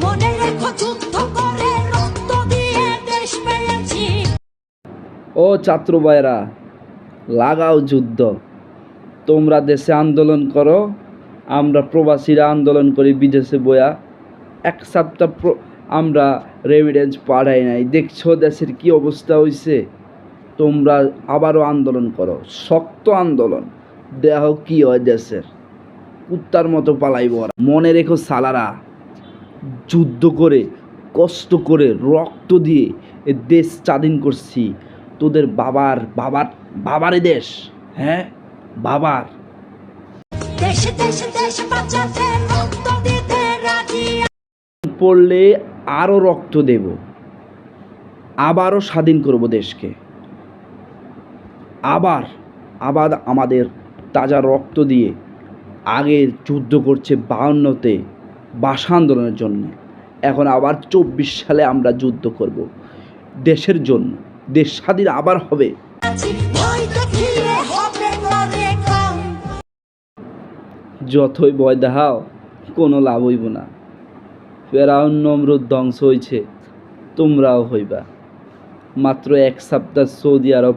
মনে রেখো যুদ্ধ করে রক্ত দিয়ে দেশ পেয়েছি। ও ছাত্র ভাইরা, লাগাও যুদ্ধ। তোমরা দেশে আন্দোলন করো, আমরা প্রবাসীরা আন্দোলন করি বিদেশে বয়া। এক সপ্তাহ আমরা রেমিডেন্স পাঠাই নাই, দেখছো দেশের কি অবস্থা হয়েছে। তোমরা আবারও আন্দোলন করো, শক্ত আন্দোলন, দেহ কি হয় দেশের। কুত্তার মতো পালাইব ওরা। মনে রেখো সালারা, যুদ্ধ করে কষ্ট করে রক্ত দিয়ে এ দেশ স্বাধীন করছি। তোদের বাবার বাবার বাবারে দেশ, হ্যাঁ বাবার। দেশে দেশে দেশ বাঁচাতে রক্ত দিতে রাজি। পড়লে আরও রক্ত দেব, আবারও স্বাধীন করব দেশকে। আবার আবার আমাদের তাজা রক্ত দিয়ে। আগে যুদ্ধ করছে 52-তে ভাষা আন্দোলনের জন্য, এখন আবার 24 সালে আমরা যুদ্ধ করব দেশের জন্য। দেশ স্বাধীন আবার হবে। ভয় দেখিয়ে হবে না রেখা। যতই ভয় দেখাও কোনো লাভ হইব না। ফেরাউন নমরুদ ধ্বংস হয়েছে, তোমরাও হইবা। মাত্র এক সপ্তাহ সৌদি আরব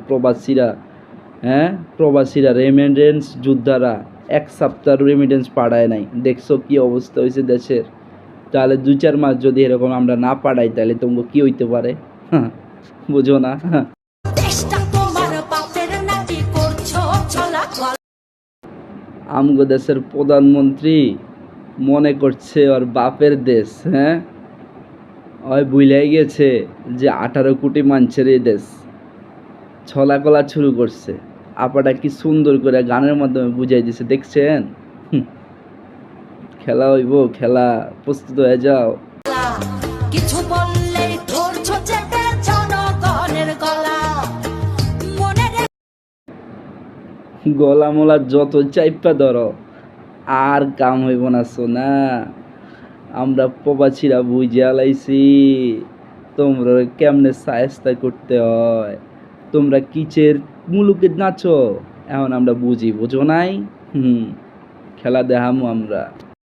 প্রবাসীরা রেমিডেন্স যোদ্ধারা এক সপ্তাহ রেমিডেন্স পাঠায় নাই। দেখছো কি অবস্থা হয়েছে দেশের। তাহলে 2-4 মাস যদি এরকম আমরা না পাঠাই, তাহলে তোমাকে কি হইতে পারে, বুঝো না। দেশটা তোমার বাপের নাকি করছো চলাচল। আমগো দেশের প্রধানমন্ত্রী মনে করছে ওর বাপের দেশ, ওই ভুলাই গেছে যে 18 কোটি মানুষের এই দেশ। ছলাকলা শুরু করছে। আপাটা কি সুন্দর করে গানের মাধ্যমে বুঝাই দিছে, দেখছেন। খেলা হইব, খেলা, প্রস্তুত হয়ে যাও। কিছু বললেই ধরছো চেপে জনগণের গলা। মনে গলা মোলা যত চাইপা ধরো, আর কাম হইব না সোনা। আমরা প্রবাসীরা বুঝে আলাইছি তোমরা কেমনে সায়স্তা করতে হয়। তোমরা কিচের মুলুকে নাচো, এখন আমরা বুঝি, বুঝো নাই। খেলা দেখামু আমরা।